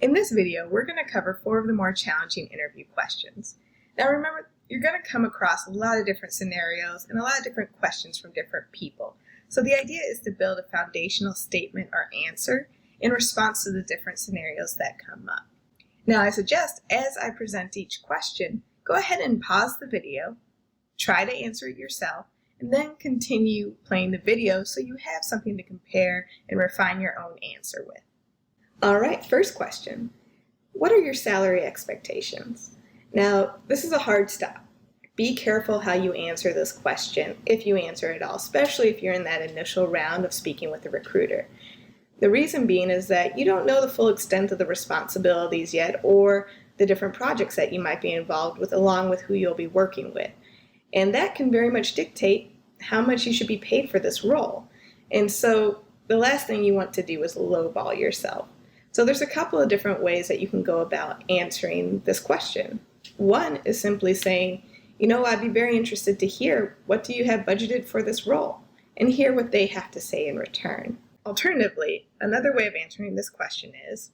In this video, we're going to cover 4 of the more challenging interview questions. Now remember, you're going to come across a lot of different scenarios and a lot of different questions from different people. So the idea is to build a foundational statement or answer in response to the different scenarios that come up. Now I suggest, as I present each question, go ahead and pause the video, try to answer it yourself, and then continue playing the video so you have something to compare and refine your own answer with. All right, first question. What are your salary expectations? Now, this is a hard stop. Be careful how you answer this question, if you answer at all, especially if you're in that initial round of speaking with the recruiter. The reason being is that you don't know the full extent of the responsibilities yet or the different projects that you might be involved with along with who you'll be working with. And that can very much dictate how much you should be paid for this role. And so the last thing you want to do is lowball yourself. So there's a couple of different ways that you can go about answering this question. One is simply saying, I'd be very interested to hear what do you have budgeted for this role and hear what they have to say in return. Alternatively, another way of answering this question is,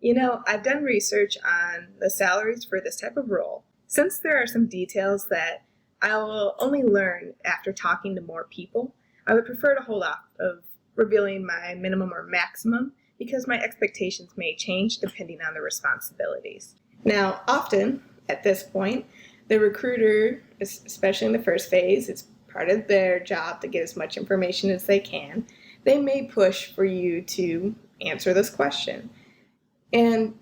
I've done research on the salaries for this type of role. Since there are some details that I will only learn after talking to more people, I would prefer to hold off of revealing my minimum or maximum because my expectations may change depending on the responsibilities. Now, often at this point, the recruiter, especially in the first phase, it's part of their job to get as much information as they can. They may push for you to answer this question. And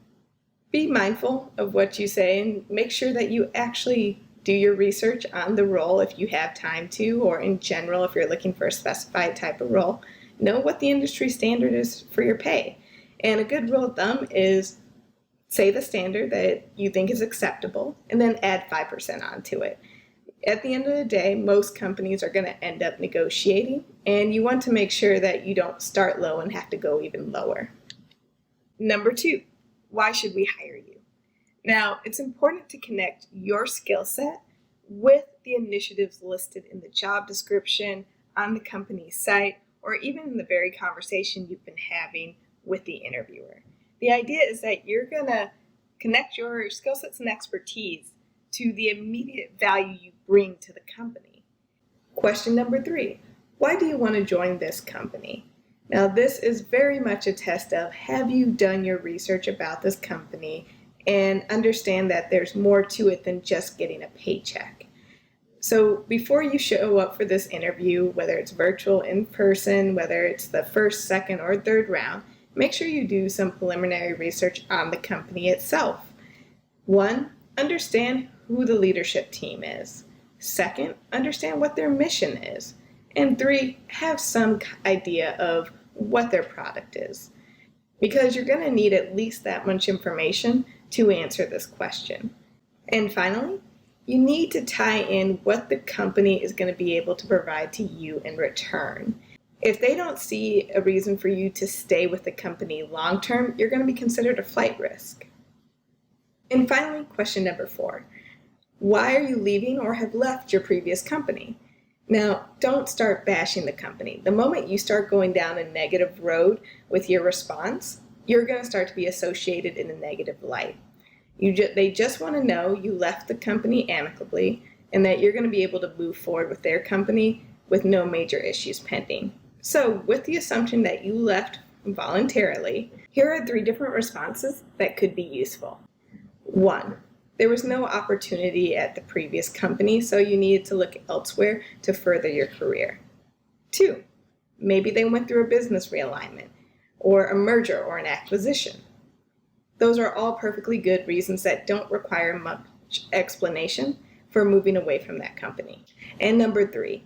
be mindful of what you say and make sure that you actually do your research on the role if you have time to, or in general, if you're looking for a specified type of role. Know what the industry standard is for your pay. And a good rule of thumb is say the standard that you think is acceptable and then add 5% onto it. At the end of the day, most companies are going to end up negotiating, and you want to make sure that you don't start low and have to go even lower. Number 2, why should we hire you? Now, it's important to connect your skill set with the initiatives listed in the job description, on the company's site, or even in the very conversation you've been having with the interviewer. The idea is that you're going to connect your skill sets and expertise to the immediate value you bring to the company. Question number 3, why do you want to join this company? Now, this is very much a test of, have you done your research about this company and understand that there's more to it than just getting a paycheck? So before you show up for this interview, whether it's virtual, in person, whether it's the first, second, or third round, make sure you do some preliminary research on the company itself. 1, understand who the leadership team is. 2, understand what their mission is. And 3, have some idea of what their product is. Because you're going to need at least that much information to answer this question. And finally, you need to tie in what the company is going to be able to provide to you in return. If they don't see a reason for you to stay with the company long term, you're going to be considered a flight risk. And finally, question number 4. Why are you leaving or have left your previous company? Now, don't start bashing the company. The moment you start going down a negative road with your response, you're going to start to be associated in a negative light. They just want to know you left the company amicably and that you're going to be able to move forward with their company with no major issues pending. So, with the assumption that you left voluntarily, here are 3 different responses that could be useful. 1, there was no opportunity at the previous company, so you needed to look elsewhere to further your career. 2, maybe they went through a business realignment, or a merger or an acquisition. Those are all perfectly good reasons that don't require much explanation for moving away from that company. And number 3,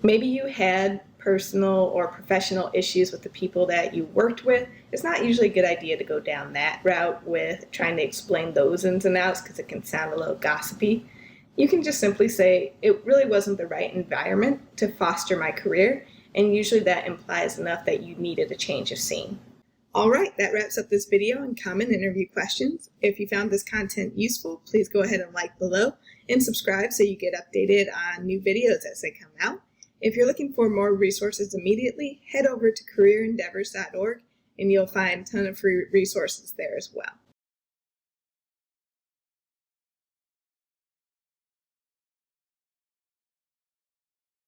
maybe you had personal or professional issues with the people that you worked with. It's not usually a good idea to go down that route with trying to explain those ins and outs because it can sound a little gossipy. You can just simply say, it really wasn't the right environment to foster my career, and usually that implies enough that you needed a change of scene. All right, that wraps up this video on common interview questions. If you found this content useful, please go ahead and like below and subscribe so you get updated on new videos as they come out. If you're looking for more resources immediately, head over to careerendeavors.org and you'll find a ton of free resources there as well.